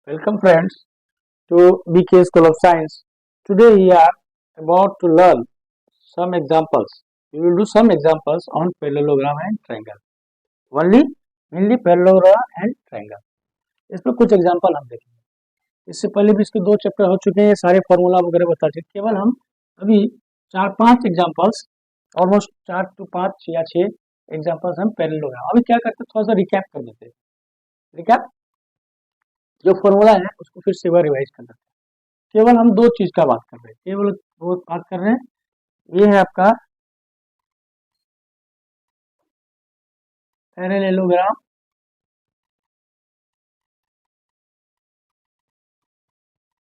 Welcome friends to BK School of Science. Today we are about to learn some examples. We will do some examples on parallelogram and triangle. Mainly parallelogram and triangle. इसमें कुछ example हम देखेंगे. इससे पहले भी इसके 2 chapter हो चुके हैं. सारे फॉर्मूला वगैरह बता चुके. केवल हम अभी 4-5 एग्जाम्पल्स, ऑलमोस्ट 4 to 5 या 6 एग्जाम्पल्स हम पैरेललोग्राम. अभी क्या करते हैं, थोड़ा सा रिकैप कर देते हैं. रिकैप जो फॉर्मूला है उसको फिर से रिवाइज कर देते हैं. केवल हम 2 चीज का बात कर रहे हैं. केवल वो बात कर रहे हैं. ये है आपका पैरेललोग्राम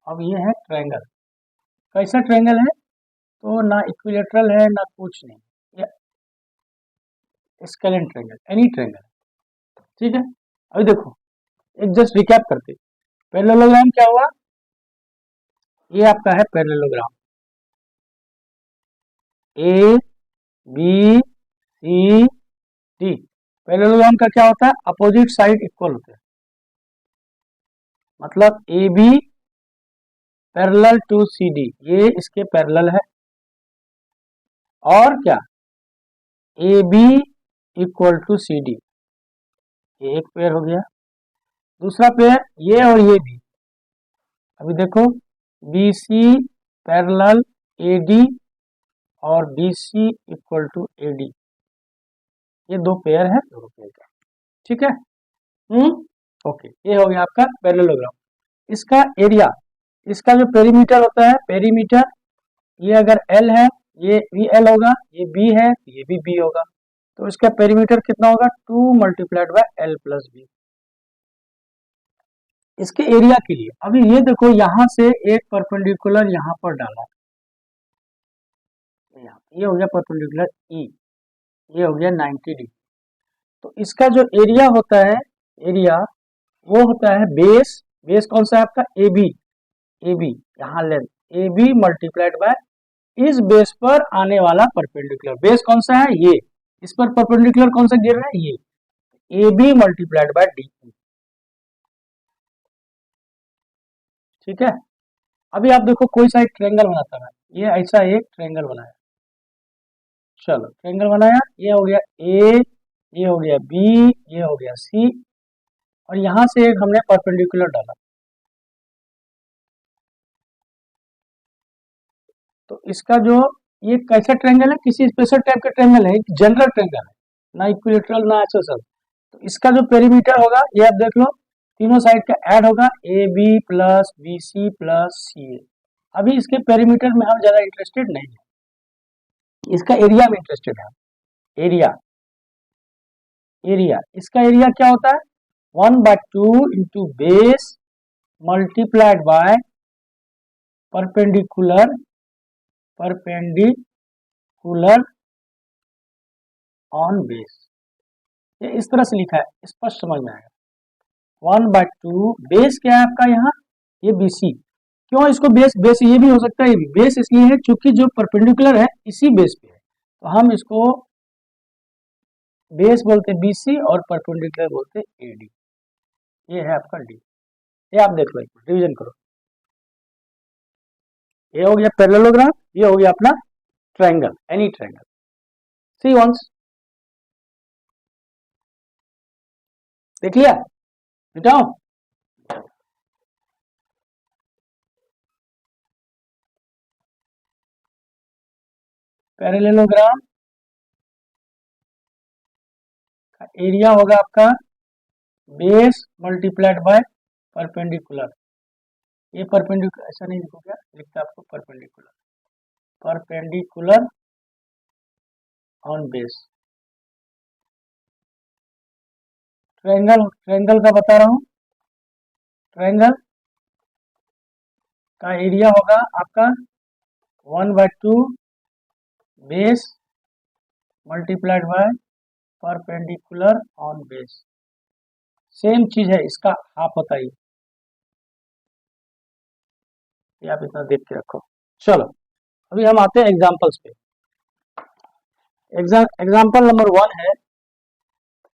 अब ये है ट्रायंगल. कैसा ट्रायंगल है? तो ना इक्विलेटरल है ना कुछ नहीं, ये स्केलेन ट्रायंगल, एनी ट्रायंगल. ठीक है. अभी देखो, एक जस्ट रिकैप करते. पैरेललोग्राम क्या हुआ? ये आपका है parallelogram. A B C D. Parallelogram का क्या होता है? अपोजिट साइड इक्वल होते हैं. मतलब A B parallel to C D, ये इसके पैरेलल है. और क्या? A B equal to C D, ये एक पेयर हो गया. दूसरा पेयर ये और ये भी. अभी देखो, B C parallel A D और B C equal to A D, ये 2 पेयर है दोनों पेयर का. ठीक है. ओके. ये हो गया आपका पैरेललोग्राम. इसका एरिया, इसका जो पेरीमीटर होता है, पेरीमीटर, ये अगर एल है ये भी एल होगा, ये बी है ये भी बी होगा. तो इसका पेरीमीटर कितना होगा? 2 multiplied by L plus B. इसके एरिया के लिए अभी ये देखो, यहां से एक परपेंडिकुलर यहां पर डाला, ये हो गया परपेंडिकुलर ई, ये हो गया 90 डिग्री. तो इसका जो एरिया होता है, एरिया वो होता है बेस. बेस कौन सा है आपका? A B. ए बी यहाँ length A B multiplied by इस बेस पर आने वाला परपेंडिकुलर. बेस कौन सा है? ये. इस पर परपेंडिकुलर कौन सा गिर रहा है? ये. A B multiplied by D. ठीक है. अभी आप देखो, कोई सा एक ट्रायंगल बनाता है. ये ऐसा एक ट्रायंगल बनाया. चलो, ट्रायंगल बनाया. ये हो गया ए, ये हो गया बी, ये हो गया सी, और यहां से एक हमने परपेंडिकुलर डाला. तो इसका जो ये कैसा ट्रायंगल है? किसी स्पेशल टाइप का ट्रायंगल है, जनरल ट्रायंगल है, ना इक्विलेटरल ना आइसोसेलेस. तो इसका जो पेरीमीटर होगा, ये आप देख लो, तीनों साइड का ऐड होगा, A B plus B C plus C A. अभी इसके पेरीमीटर में हम ज्यादा इंटरेस्टेड नहीं है, इसका एरिया में इंटरेस्टेड है. एरिया, एरिया, इसका एरिया क्या होता है? 1/2 into base multiplied by perpendicular, perpendicular on base. ये इस तरह से लिखा है, स्पष्ट समझ में आएगा. 1/2 बेस क्या है आपका यहाँ? ये BC. क्यों इसको बेस? बेस ये भी हो सकता है, ये भी बेस इसलिए है क्योंकि जो परपेंडिकुलर है इसी बेस पे है, तो हम इसको बेस बोलते हैं BC और परपेंडिकुलर बोलते हैं AD. ये है आपका D. ये आप देख लो, रिवीजन करो. ये हो गया पैरेललोग्राम, ये हो गया अपना triangle, any triangle. See once, देख लिया? बताओ. पैरेललोग्राम का एरिया होगा आपका बेस मल्टीप्लाइड बाय परपेंडिकुलर. ये परपेंडिकुलर ऐसा नहीं लिखो, क्या लिखता है आपको? Perpendicular, perpendicular on base. Triangle, triangle का बता रहा हूं. ट्रायंगल का एरिया होगा आपका 1/2 base multiplied by perpendicular on base. Same चीज है, इसका हाफ होता है. ये आप इतना देख के रखो. चलो, अभी हम आते हैं एग्जांपल्स पे. एग्जाम्पल नंबर 1 है.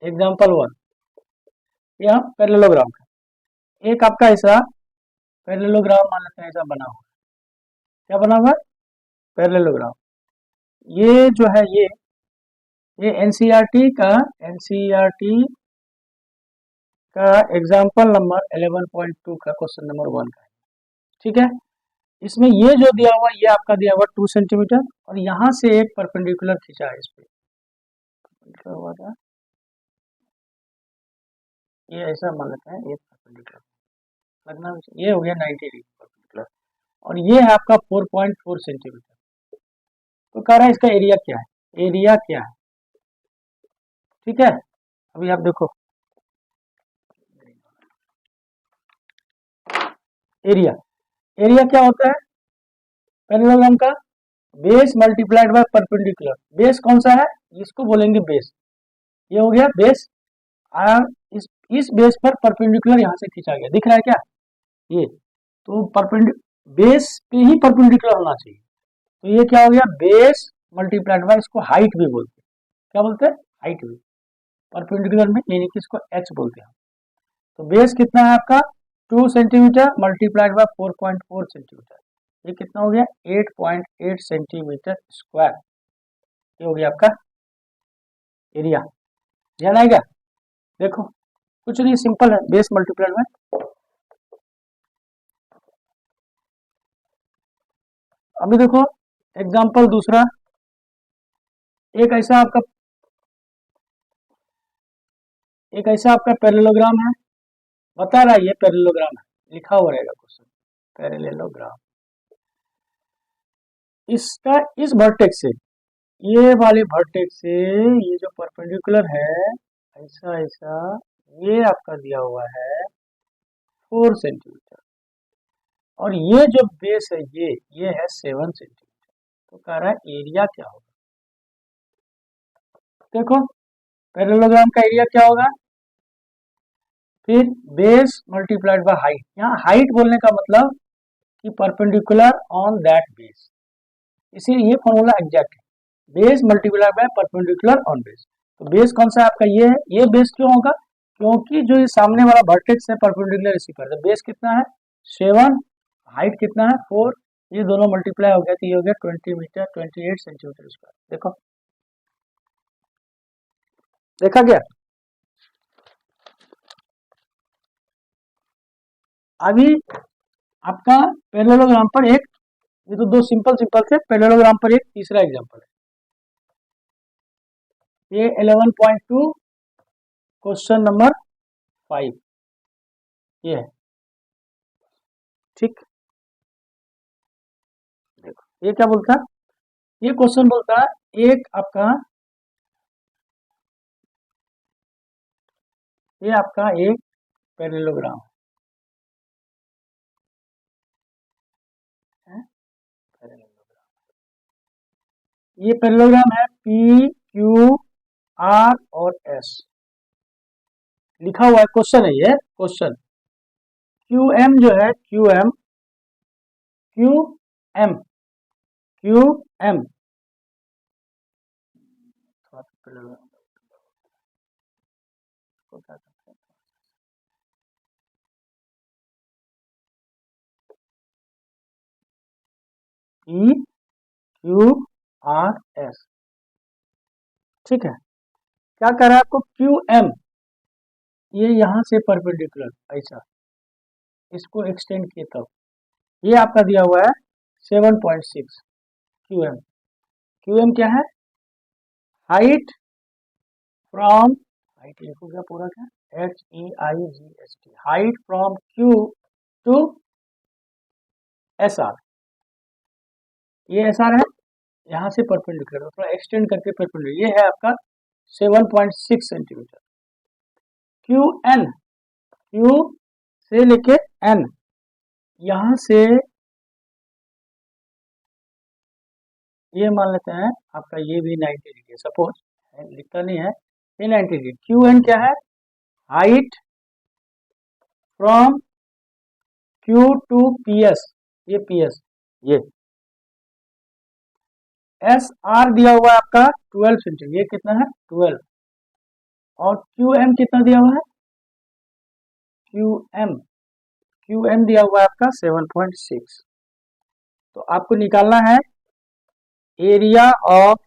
एग्जाम्पल 1, यह पैरेललोग्राम का. एक आपका ऐसा पैरेललोग्राम मान लेते हैं, ऐसा बना हुआ, क्या बना हुआ, पैरेललोग्राम। ये जो है ये एनसीईआरटी का एग्जाम्पल नंबर 11.2 का क्वेश्चन नंबर 1 का है, ठीक है। इसमें ये जो दिया हुआ, ये आपका दिया हुआ 2 सेंटीमीटर, और यहाँ से एक परपेंडिकुलर खींचा है इस पे, हुआ था ये, ऐसा मान लेते हैं, एक परपेंडिकुलर लगना, ये हो गया 90 डिग्री परपेंडिकुलर, और ये है आपका 4.4 सेंटीमीटर। तो कह रहा है इसका एरिया क्या है, एरिया क्या है, ठीक है। अभी आप देखो एरिया, एरिया क्या होता है पैरेललोग्राम का, base multiplied by perpendicular. Base कौन सा है, इसको बोलेंगे बेस, ये हो गया बेस। इस बेस पर परपेंडिकुलर यहाँ से खींचा गया, दिख रहा है क्या, ये तो बेस पे ही परपेंडिकुलर होना चाहिए। तो ये क्या हो गया, बेस मल्टीप्लाइड बाय, इसको हाइट भी बोलते हैं, क्या बोलते हैं, हाइट भी परपेंडिकुलर में, यानी कि इसको एच बोलते हैं। तो बेस कितना है आपका 2 सेंटीमीटर मल्टीप्लाइड बाय 4.4 सेंटीमीटर, ये कितना हो गया 8.8 सेंटीमीटर स्क्वायर, ये हो गया आपका एरिया। ध्यान आएगा, देखो कुछ नहीं, सिंपल है, बेस मल्टीप्लाइड बाय। अभी देखो एग्जांपल दूसरा, एक ऐसा आपका पैरेललोग्राम है, बता रहा है ये पैरेललोग्राम है, लिखा हुआ रहेगा क्वेश्चन, पैरेललोग्राम। इसका इस वर्टेक्स से, ये वाले वर्टेक्स से ये जो परपेंडिकुलर है, ऐसा ऐसा, ये आपका दिया हुआ है 4 सेंटीमीटर, और ये जो बेस है ये है 7 सेंटीमीटर। तो कह रहा है एरिया क्या होगा, देखो पैरेललोग्राम का एरिया क्या होगा, फिर बेस मल्टीप्लाइड बाय हाइट। यहाँ हाइट बोलने का मतलब कि परपेंडिकुलर ऑन दैट बेस, इसीलिए ये फॉर्मूला एग्जैक्ट है, base multiplied by perpendicular on base. तो बेस कौन सा आपका ये है, ये बेस क्यों होगा, क्योंकि जो ये सामने वाला वर्टेक्स है परपेंडिकुलर इसी पर, तो बेस कितना है 7, हाइट कितना है 4, ये दोनों मल्टीप्लाई हो गया तो ये हो गया 20 मीटर 28 सेंटीमीटर स्क्वायर। देखो देखा गया। अभी आपका पैरेललोग्राम पर एक, ये तो दो सिंपल थे, पैरेललोग्राम पर एक तीसरा एग्जांपल है, ये 11.2 क्वेश्चन नंबर 5 ये है, ठीक। देखो ये क्या बोलता है, ये क्वेश्चन बोलता है एक आपका, ये आपका एक पैरेललोग्राम है, ये पैरेललोग्राम है पी क्यू आर और एस, लिखा हुआ है, क्वेश्चन है ये क्वेश्चन। क्यू एम जो है Q M E Q R S, ठीक है। क्या कर रहा है आपको, क्यू एम ये यहां से परपेंडिकुलर ऐसा, इसको एक्सटेंड किए तब, ये आपका दिया हुआ है 7.6 क्यू एम। क्यू एम क्या है, हाइट फ्रॉम, हाइट लिखोगे पूरा क्या, HEIGHT, height from Q to S R, ये एस आर है, यहाँ से परपेंडिकुलर थोड़ा एक्सटेंड करके परपेंडिकुलर, ये है आपका 7.6 सेंटीमीटर। क्यू एन, क्यू से लेके एन, यहां से ये मान लेते हैं आपका, ये भी 90 डिग्री सपोज, लिखता नहीं है, ये 90 डिग्री। क्यू एन क्या है, height from Q to P S, ये पी एस, ये एस आर दिया हुआ है आपका 12 सेंटीमीटर, ये कितना है 12, और क्यू एम कितना दिया हुआ है, क्यू एम QN दिया हुआ है आपका 7.6। तो आपको निकालना है एरिया ऑफ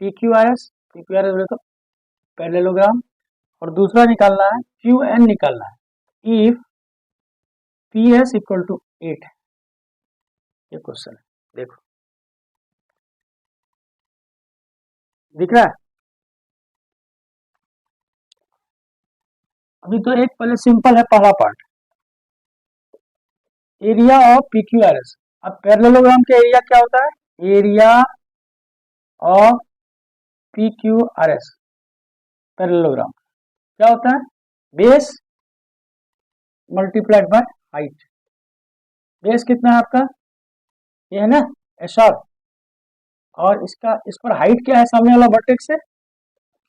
PQRS, PQRS बोले तो पैरेललोग्राम, और दूसरा निकालना है QN निकालना है इफ PS इक्वल टू 8 है। ये क्वेश्चन है, देखो दिख रहा है। अभी तो एक पहले सिंपल है पहला पार्ट, एरिया ऑफ PQRS। अब पैरेललोग्राम का एरिया क्या होता है? एरिया ऑफ PQRS पैरेललोग्राम क्या होता है? Base multiplied by height. Base कितना है आपका? ये है ना SR, और इसका इस पर हाइट क्या है सामने वाला वर्टेक्स से?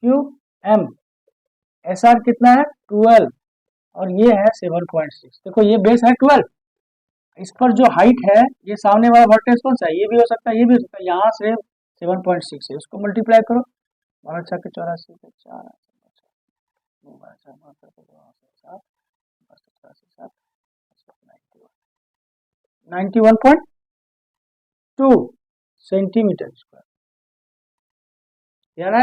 QM। SR कितना है? 12, और ये है 7.6। देखो ये बेस है 12, इस पर जो हाइट है, ये सामने वाला वर्टेक्स कौन सा है? ये भी हो सकता है, ये भी हो सकता है। यहाँ से 7.6 है, उसको मल्टीप्लाई करो, 12 के 84 के 4 91.2 सेंटीमीटर स्क्वायर। यार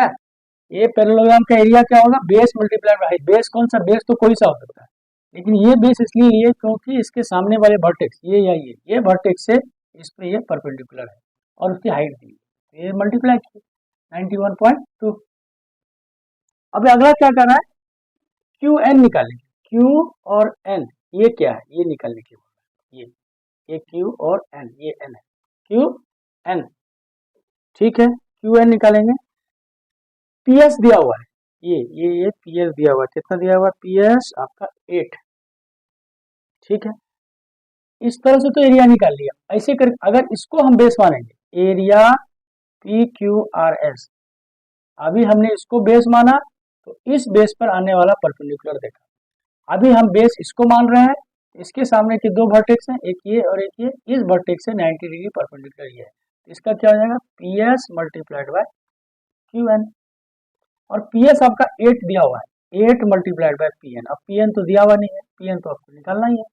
ये पैरेललोग्राम का एरिया क्या होगा? Base multiplied by height. Base कौन सा? बेस तो कोई सा हो सकता है, लेकिन ये बेस इसलिए लिए क्योंकि इसके सामने वाले वर्टेक्स ये या ये वर्टेक्स से इस पे ये परपेंडिकुलर है और उसकी हाइट दी, ये मल्टीप्लाई की 91.2। अब अगला क्या करना है? QN निकालेंगे। Q और N ये क्या है? ये निकालने के बाद ये Q और N, ये N है, QN ठीक है। QN निकालेंगे। PS दिया हुआ है, ये PS दिया हुआ है, कितना दिया हुआ है? PS आपका 8, ठीक है। इस तरह से तो एरिया निकाल लिया। ऐसे कर अगर इसको हम बेस मानेंगे, एरिया PQRS, अभी हमने इसको बेस माना तो इस बेस पर आने वाला परपेंडिकुलर देखा। अभी हम बेस इसको मान रहे हैं, इसके सामने के दो वर्टेक्स हैं, एक ये और एक ये, इस वर्टेक्स से 90 डिग्री परपेंडिकुलर ये है। इसका क्या हो जाएगा? PS मल्टीप्लाइड बाय QN, और PS आपका 8 दिया हुआ है, 8 मल्टीप्लाइड बाय PN। अब PN तो दिया हुआ नहीं है, PN तो आपको निकालना ही है।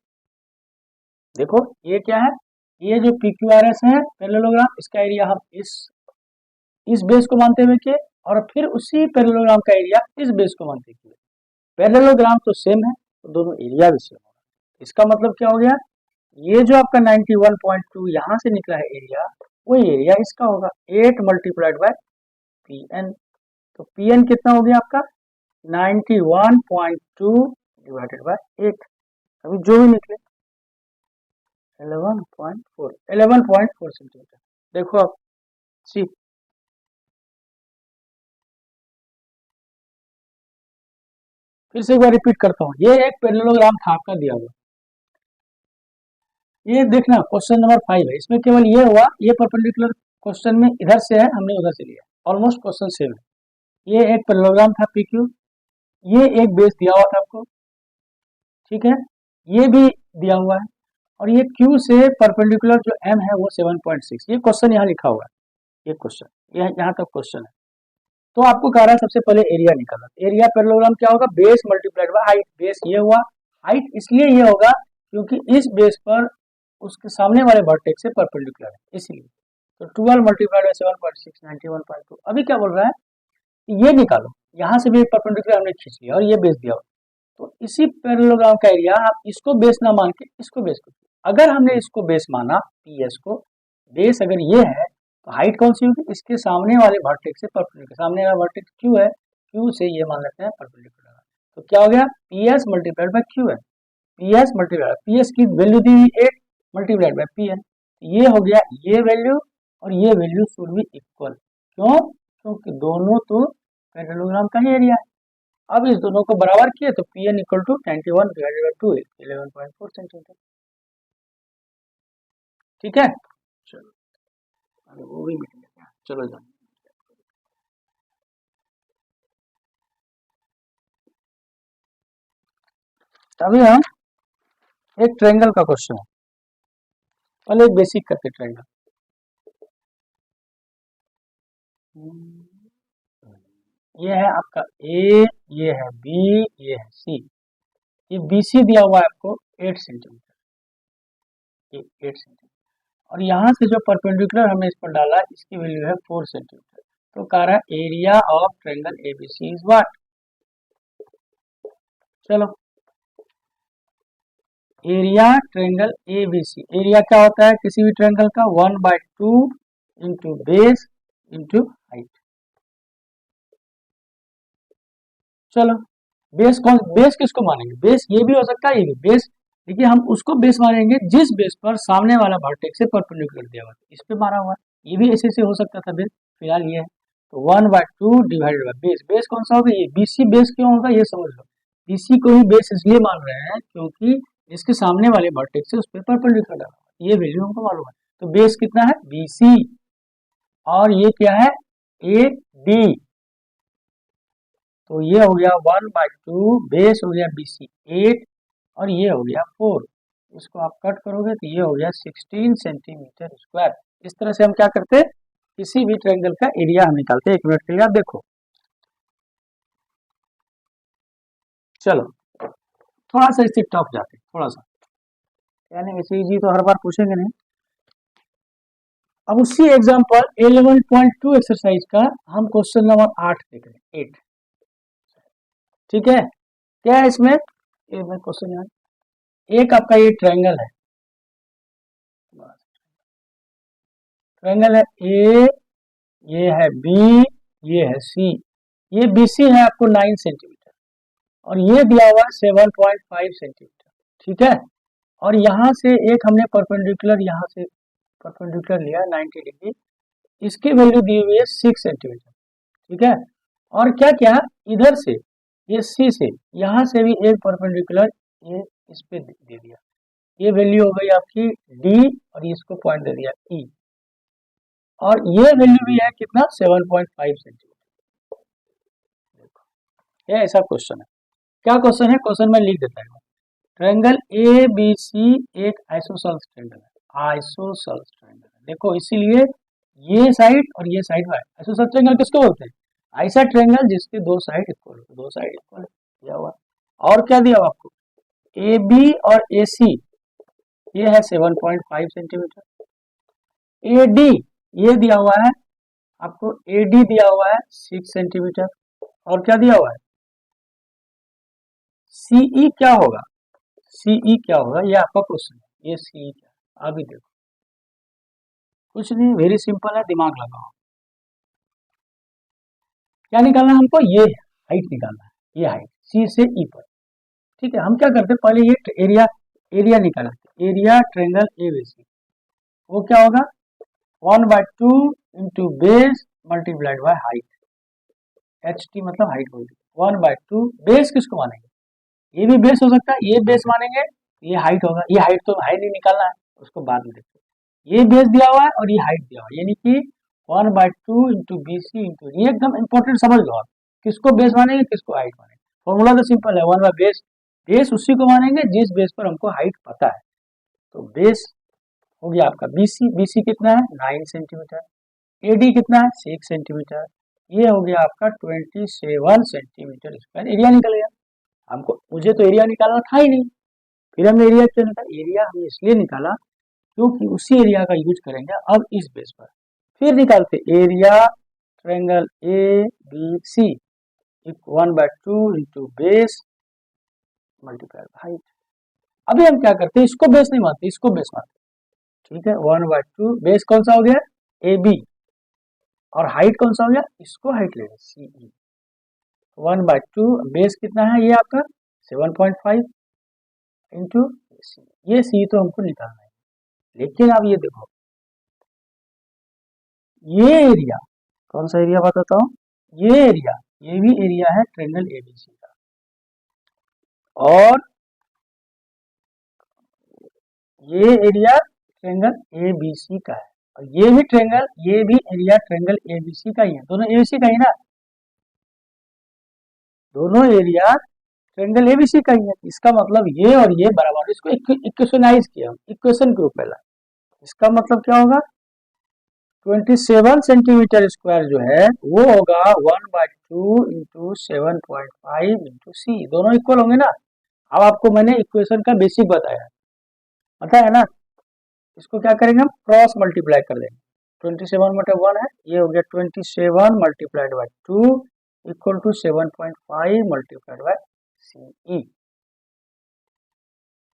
देखो ये क्या है? ये जो PQRS है पैरेललोग्राम, इसका एरिया हम इस बेस को मानते हुए किए, और फिर उसी पैरेललोग्राम का एरिया इस बेस को मानते हुए। पैरेललोग्राम तो सेम है, तो दोनों एरिया भी सेम होगा। इसका मतलब क्या हो गया? ये जो आपका 91.2 यहाँ से निकला है एरिया, वही एरिया इसका होगा, 8 मल्टीप्लाइड बाय PN। तो PN कितना हो गया आपका? 91.2 डिवाइडेड बाय 8। अभी जो भी निकले 11.4 सेंटीमीटर। देखो आप सी, फिर से एक बार रिपीट करता हूँ। ये एक पैरेललोग्राम था आपका दिया हुआ, ये देखना क्वेश्चन नंबर 5 है, इसमें केवल ये हुआ, ये परपेंडिकुलर क्वेश्चन में इधर से है, हमने उधर से लिया, ऑलमोस्ट क्वेश्चन सेम है। ये एक पैरेललोग्राम था PQ, ये एक बेस दिया हुआ था आपको, ठीक है, ये भी दिया हुआ है, और ये Q से परपेंडिकुलर जो M है वो 7.6। ये क्वेश्चन यहाँ लिखा हुआ है, ये क्वेश्चन यहाँ तक क्वेश्चन है। तो आपको कह रहा है सबसे पहले एरिया निकालना। एरिया पैरेललोग्राम क्या होगा? Base multiplied by height. Base ये हुआ, हाइट इसलिए ये होगा क्योंकि इस बेस पर उसके सामने वाले वर्टेक्स से परपेंडिकुलर है, इसलिए। तो 12 मल्टीप्लाइड बाय 7.6 91.2। अभी क्या बोल रहा है? ये निकालो, यहाँ से भी परपेंडिकुलर हमने खींच लिया और ये बेस दिया हुआ, तो इसी पैरेललोग्राम का एरिया आप इसको बेस ना मान के इसको बेस कर। अगर हमने इसको बेस माना, PS को बेस अगर ये है, तो हाइट कौन सी होगी? इसके सामने वाले वर्टेक्स से परपेंडिकुलर। सामने वाला वर्टेक्स Q है, Q से ये मान लेते हैं परपेंडिकुलर। तो क्या हो गया? PS मल्टीप्लाइड बाय Q है, PS मल्टीप्लाइड, PS की वैल्यू दी हुई 8 मल्टीप्लाइड बाय PN, ये हो गया ये वैल्यू, और ये वैल्यू शुड बी इक्वल। क्यों? क्योंकि दोनों तो पैरेललोग्राम का ही एरिया है। अब इस दोनों को बराबर किए तो PN equal to 91 divided by 2 11.4 centimetre, ठीक है। चलो अरे वो भी मिल गया, चलो जाओ। अभी हम एक ट्रायंगल का क्वेश्चन है, पहले एक बेसिक करते ट्रायंगल। ये है आपका A, ये है B, ये है C। ये BC दिया हुआ है आपको, 8 सेंटीमीटर, ये 8 सेंटीमीटर। और यहाँ से जो परपेंडिकुलर हमने इस पर डाला इसकी वैल्यू है 4 सेंटीमीटर। तो कह रहा है area of triangle ABC is what. चलो एरिया ट्रायंगल एबीसी, एरिया क्या होता है किसी भी ट्रायंगल का 1/2 इंटू बेस इंटू हाइट। चलो बेस किसको मानेंगे, बेस ये भी हो सकता है ये भी बेस, देखिए हम उसको बेस मानेंगे जिस बेस पर सामने वाला वर्टेक्स से परपेंडिकुलर दिया हुआ है, इस पे मारा हुआ है। ये भी ऐसे से हो सकता था बेस, फिलहाल ये है। तो 1/2 डिवाइडेड बाय बेस, बेस कौन सा होगा ये बीसी, बेस क्यों होगा ये समझ लो। बीसी को ही बेस इसलिए मान रहे हैं क्योंकि इसके सामने वाले वर्टेक्स से उस पर परपेंडिकुलर डाला, ये वैल्यू हमको मालूम है। तो बेस कितना है बीसी, और ये क्या है ए डी। तो ये हो गया 1/2, बेस हो गया BC 8 और ये हो गया 4। इसको आप कट करोगे तो ये हो गया 16 सेंटीमीटर स्क्वायर। इस तरह से हम क्या करते हैं किसी भी ट्रायंगल का एरिया हम निकालते हैं। 1 मिनट के लिए आप देखो। चलो थोड़ा सा इससे टफ जाते हैं, थोड़ा सा, यानी वैसे इजी तो हर बार पूछेंगे नहीं। अब उसी एग्जांपल 11.2 एक्सरसाइज का हम क्वेश्चन नंबर 8 देख रहे हैं। 8 ठीक है, क्या है इसमें क्वेश्चन यहाँ, एक आपका ये ट्रायंगल है, ट्रायंगल है ए, ये है बी, ये है सी, ये BC है आपको 9 सेंटीमीटर और ये दिया हुआ है 7.5 सेंटीमीटर, ठीक है। और यहाँ से एक हमने परपेंडिकुलर यहाँ से परपेंडिकुलर लिया 90 डिग्री, इसकी वैल्यू दी हुई है 6 सेंटीमीटर, ठीक है। और क्या क्या इधर से ये सी से यहाँ से भी एक परपेंडिकुलर ये इस पे दे दिया, ये वैल्यू हो गई आपकी डी और इसको पॉइंट दे दिया ई, और ये वैल्यू भी है कितना 7.5 सेंटीमीटर। देखो ये ऐसा क्वेश्चन है, क्या क्वेश्चन है, क्वेश्चन में लिख देता हूँ। ट्रायंगल ए बी सी एक आइसोसेलेस ट्रायंगल है, आइसोसेलेस ट्रायंगल है। देखो इसीलिए ये साइड और ये साइड है। आइसोसेलेस ट्रायंगल किसको बोलते हैं, ऐसा ट्रायंगल जिसके दो साइड इक्वल हो, दो साइड इक्वल दिया हुआ। और क्या दिया हुआ आपको, ए बी और ए सी ये है 7.5 सेंटीमीटर, ए डी ये दिया हुआ है आपको, ए डी दिया हुआ है 6 सेंटीमीटर, और क्या दिया हुआ है सीई क्या होगा, सीई क्या होगा ये आपका क्वेश्चन है। ये सीई क्या, अभी देखो कुछ नहीं, वेरी सिंपल है, दिमाग लगाओ। क्या निकालना है हमको, ये हाइट निकालना है, ये हाइट सी से ई पर, ठीक है। हम क्या करते हैं पहले ये एरिया निकाला, एरिया ट्रायंगल एबीसी वो क्या होगा 1/2 into base multiplied by height, H T मतलब हाइट बोल दी। 1/2 बेस किसको मानेंगे, ये भी बेस हो सकता है, ये बेस मानेंगे, ये हाइट होगा, ये हाइट तो हाइट नहीं निकालना है, उसको बाद में देखते हैं। ये बेस दिया हुआ है और ये हाइट दिया हुआ है, यानी कि 1/2 इंटू BC इंटू, ये एकदम इंपॉर्टेंट समझ लो आप, किसको बेस मानेंगे किसको हाइट मानेंगे। फॉर्मूला तो सिंपल है, 1/बेस, बेस उसी को मानेंगे जिस बेस पर हमको हाइट पता है। तो बेस हो गया आपका BC, BC कितना है 9 सेंटीमीटर, AD कितना है 6 सेंटीमीटर, ये हो गया आपका 27 सेंटीमीटर स्क्वायर एरिया निकल गया। हमको, मुझे तो एरिया निकालना था ही नहीं, फिर हमने एरिया क्यों निकाला, एरिया हमने इसलिए निकाला क्योंकि उसी एरिया का यूज करेंगे अब इस बेस पर। फिर निकालते area triangle A B C 1/2 into base multiply height. अभी हम क्या करते हैं, इसको बेस नहीं मानते, इसको बेस मानते, ठीक है। 1/2 बेस कौन सा हो गया ए बी, और हाइट कौन सा हो गया, इसको हाइट लेंगे सीई। 1/2 बेस कितना है ये आपका 7.5 इंटू सी, ये सी तो हमको निकालना है। लेकिन अब ये देखो ये एरिया कौन सा एरिया बताता हूँ, ये एरिया, ये भी एरिया है ट्रायंगल एबीसी का, और ये एरिया ट्रायंगल एबीसी का है, और ये भी ट्रायंगल, ये भी एरिया ट्रायंगल एबीसी का ही है, दोनों एबीसी का ही ना, दोनों एरिया ट्रायंगल एबीसी का ही है। इसका मतलब ये और ये बराबर, इसको इक्वेशनाइज किया, इक्वेशन के ऊपर ला, इसका मतलब क्या होगा 27 सेंटीमीटर स्क्वायर जो है वो होगा 1/2 इंटू 7.5 इंटू सी, दोनों इक्वल होंगे ना, अब आपको मैंने इक्वेशन का बेसिक बताया, पता है ना। इसको क्या करेंगे हम, क्रॉस मल्टीप्लाई कर देंगे। 27/1 है, ये हो गया 27 multiplied by 2 equal to 7.5 multiplied by CE।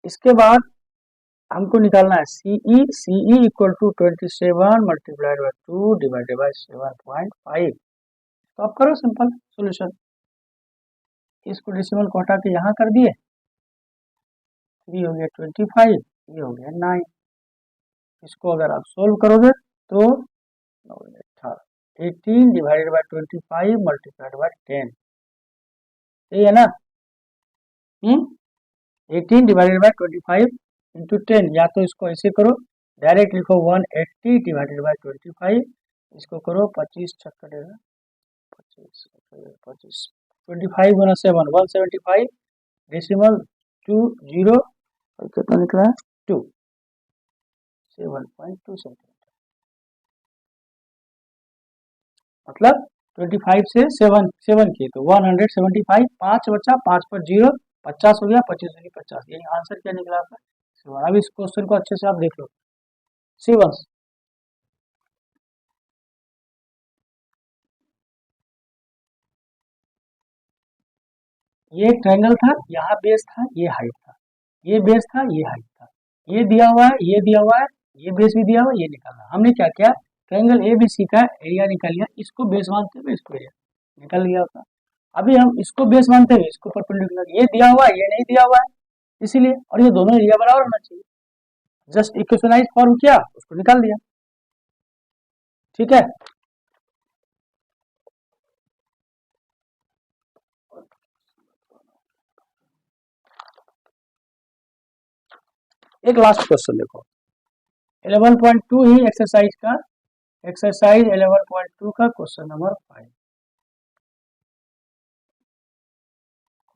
इसके बाद हमको निकालना है CE। CE equal to 27 multiplied by 2 divided by 7.5। तो आप करो सिंपल सोल्यूशन। इसको डेसिमल को हटा के यहाँ कर दिए, 3 हो गया 25, ये हो गया 9। इसको अगर आप सोल्व करोगे तो 18 डिवाइडेड बाई 25 मल्टीप्लाइड बाई 10, सही है ना। 18 डिवाइडेड बाई 25 इंटू 10, या तो इसको ऐसे करो, डायरेक्ट लिखो 180 डिवाइडेड बाई 25, इसको करो 25 छक्का 25 25 25 गुना 7 175 डेसिमल 2 0 और कितना निकला है 2 7.2 सेंटीमीटर। मतलब 25 से 7 किए तो 175, 5 बचा, 5 पर 0, 50 हो गया, 25 होगी 50, यही आंसर क्या निकला आपका 7। अब इस क्वेश्चन को अच्छे से आप देख लो। 7 ये ट्रायंगल था, यहाँ बेस था, ये हाइट था, ये बेस था, ये हाइट था, ये दिया हुआ है, ये दिया हुआ है, ये बेस भी दिया हुआ है, ये निकालना। हमने क्या किया, ट्रायंगल ABC का एरिया निकाल लिया, इसको बेस मानते हुए इसको एरिया निकल गया होता। अभी हम इसको बेस मानते हुए इसको परपेंडिकुलर, ये दिया हुआ है, ये नहीं दिया हुआ है, इसीलिए, और ये दोनों एरिया बराबर होना चाहिए। जस्ट इक्वेशनाइज फॉर्म किया, उसको निकाल दिया, ठीक है। एक लास्ट क्वेश्चन देखो, 11.2 ही एक्सरसाइज का, एक्सरसाइज 11.2 का क्वेश्चन नंबर 5।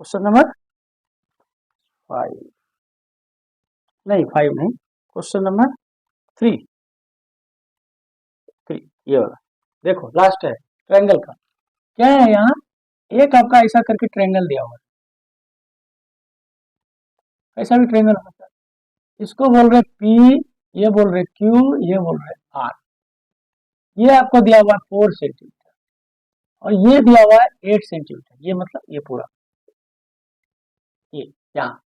क्वेश्चन नंबर 5 नहीं, 5 नहीं, क्वेश्चन नंबर 3 ये वाला देखो, लास्ट है ट्रायंगल का। क्या है यहाँ, एक आपका ऐसा करके ट्रायंगल दिया हुआ है, ऐसा भी ट्रायंगल होता है, इसको बोल रहे P, ये बोल रहे Q, ये बोल रहे R। ये आपको दिया हुआ है 4 सेंटीमीटर और ये दिया हुआ है 8 सेंटीमीटर, ये मतलब ये पूरा ये यहाँ,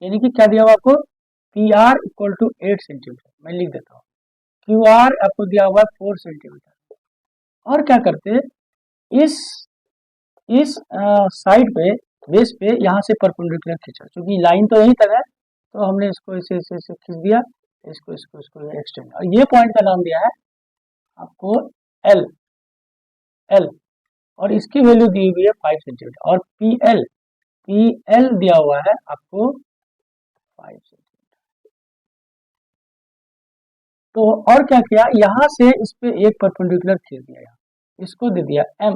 यानी कि क्या दिया हुआ आपको PR इक्वल टू 8 सेंटीमीटर। मैं लिख देता हूँ, QR आपको दिया हुआ है 4 सेंटीमीटर। और क्या करते, इस साइड पे बेस पे यहाँ से परपेंडिकुलर खींचा, क्योंकि लाइन तो यहीं तक है, तो हमने इसको ऐसे ऐसे ऐसे खींच दिया, इसको इसको इसको एक्सटेंड, और ये पॉइंट का नाम दिया है आपको L, और इसकी वैल्यू दी हुई है 5 सेंटीमीटर, और PL दिया हुआ है आपको 5 सेंटीमीटर। तो और क्या किया, यहाँ से इस पे एक परपेंडिकुलर खींच दिया, यहाँ इसको दे दिया M,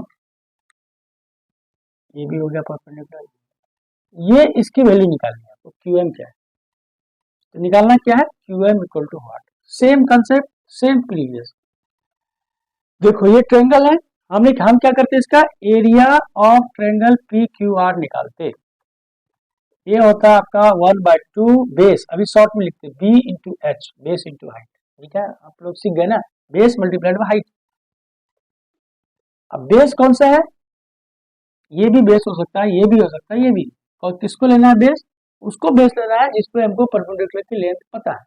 ये भी हो गया परपेंडिकुलर, ये इसकी वैल्यू निकालनी है आपको, QM क्या है, तो निकालना क्या है, QM equal to what. Same concept, same previous. देखो ये ट्रायंगल है, हम क्या करते हैं, इसका एरिया ऑफ ट्रायंगल PQR निकालते। ये होता है आपका 1/2 बेस, अभी शॉर्ट में लिखते B into H, base into height, ठीक है, आप लोग सीख गए ना, बेस मल्टीप्लाइड बाय हाइट। अब बेस कौन सा है, ये भी बेस हो सकता है, ये भी हो सकता है, ये भी, और किसको लेना है बेस, उसको बेस लेना है जिसपे हमको परपेंडिकुलर की लेंथ पता है,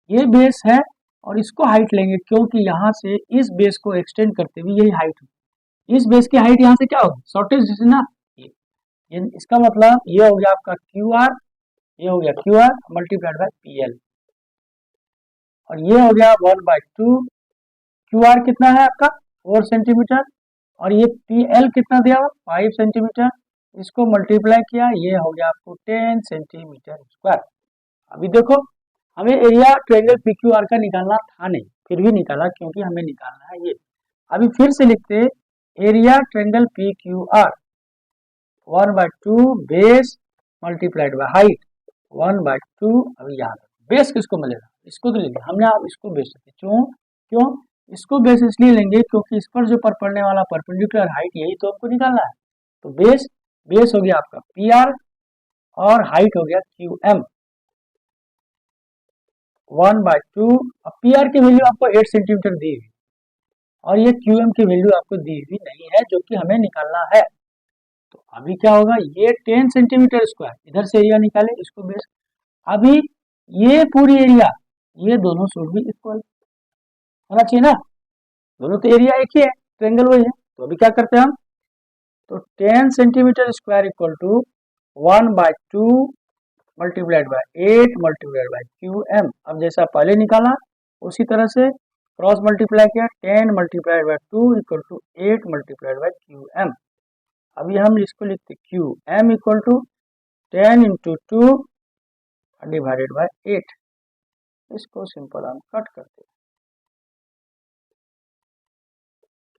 ये बेस है, और इसको हाइट लेंगे, क्योंकि यहाँ से इस बेस को एक्सटेंड करते हुए यही हाइट होगी, इस बेस की हाइट यहाँ से क्या होगी, शॉर्टेज डिस्टेंस ना, ये इसका मतलब ये हो गया आपका QR, ये हो गया QR मल्टीप्लाइड बाय PL, और ये हो गया 1/2, QR कितना है आपका 4 सेंटीमीटर, और ये PL कितना दिया हुआ 5 सेंटीमीटर, इसको मल्टीप्लाई किया, ये हो गया आपको 10 सेंटीमीटर स्क्वायर। अभी देखो, हमें एरिया ट्रायंगल PQR का निकालना था नहीं, फिर भी निकाला, क्योंकि हमें निकालना है ये। अभी फिर से लिखते, area triangle PQR 1/2 base multiplied by height 1/2। अभी याद बेस किसको मिलेगा, इसको तो लेंगे हमने, आप इसको बेस लेते, क्यों इसको बेस इसलिए लेंगे क्योंकि इस पर जो पर पड़ने वाला परपेंडिकुलर हाइट, यही तो हमको निकालना है। तो बेस हो गया आपका PR, और हाइट हो गया QM 1/2। अब PR की वैल्यू आपको 8 सेंटीमीटर दी हुई और ये QM की वैल्यू आपको दी हुई नहीं है जो कि हमें निकालना है। तो अभी क्या होगा, ये 10 सेंटीमीटर स्क्वायर, इधर से एरिया निकाले इसको बेस। अभी ये पूरी एरिया, ये दोनों शुड भी इक्वल होना चाहिए ना, दोनों तो एरिया एक ही है, ट्रायंगल वही है। तो अभी क्या करते हैं हम, तो 10 centimetre square equal to 1/2 multiplied by 8 multiplied by QM। अब जैसा पहले निकाला उसी तरह से क्रॉस मल्टीप्लाई किया, 10 multiplied by 2 equal to 8 multiplied by QM। अभी हम इसको लिखते QM equal to 10 into 2 divided by 8। इसको सिंपल हम कट करते हैं,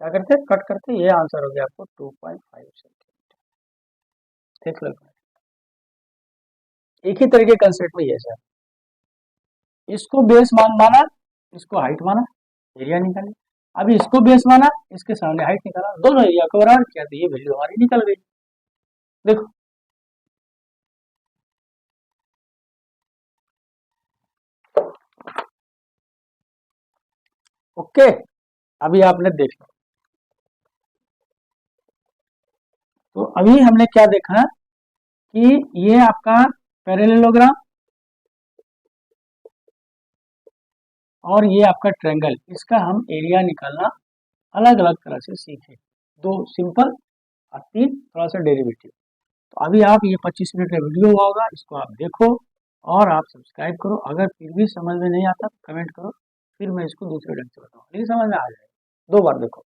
क्या करते हैं, कट करते हैं। ये आंसर हो गया आपको 2.5 सेंटीमीटर। देख लो एक ही तरह के कंसेप्ट में ये सर, इसको बेस माना, इसको हाइट माना, एरिया निकाले। अभी इसको बेस माना, इसके सामने हाइट निकाला, दोनों एरिया को बराबर किया तो ये वैल्यू हमारी निकल गई। देखो ओके, अभी आपने देख लो। तो अभी हमने क्या देखा कि ये आपका पैरेललोग्राम और ये आपका ट्रायंगल, इसका हम एरिया निकालना अलग अलग तरह से सीखे, 2 सिंपल और 3 थोड़ा सा डेरिवेटिव। तो अभी आप ये 25 मिनट का वीडियो हुआ होगा, इसको आप देखो और आप सब्सक्राइब करो। अगर फिर भी समझ में नहीं आता तो कमेंट करो, फिर मैं इसको दूसरे ढंग से बताऊँ, लेकिन समझ में आ जाएगा, 2 बार देखो।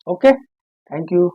Okay, thank you.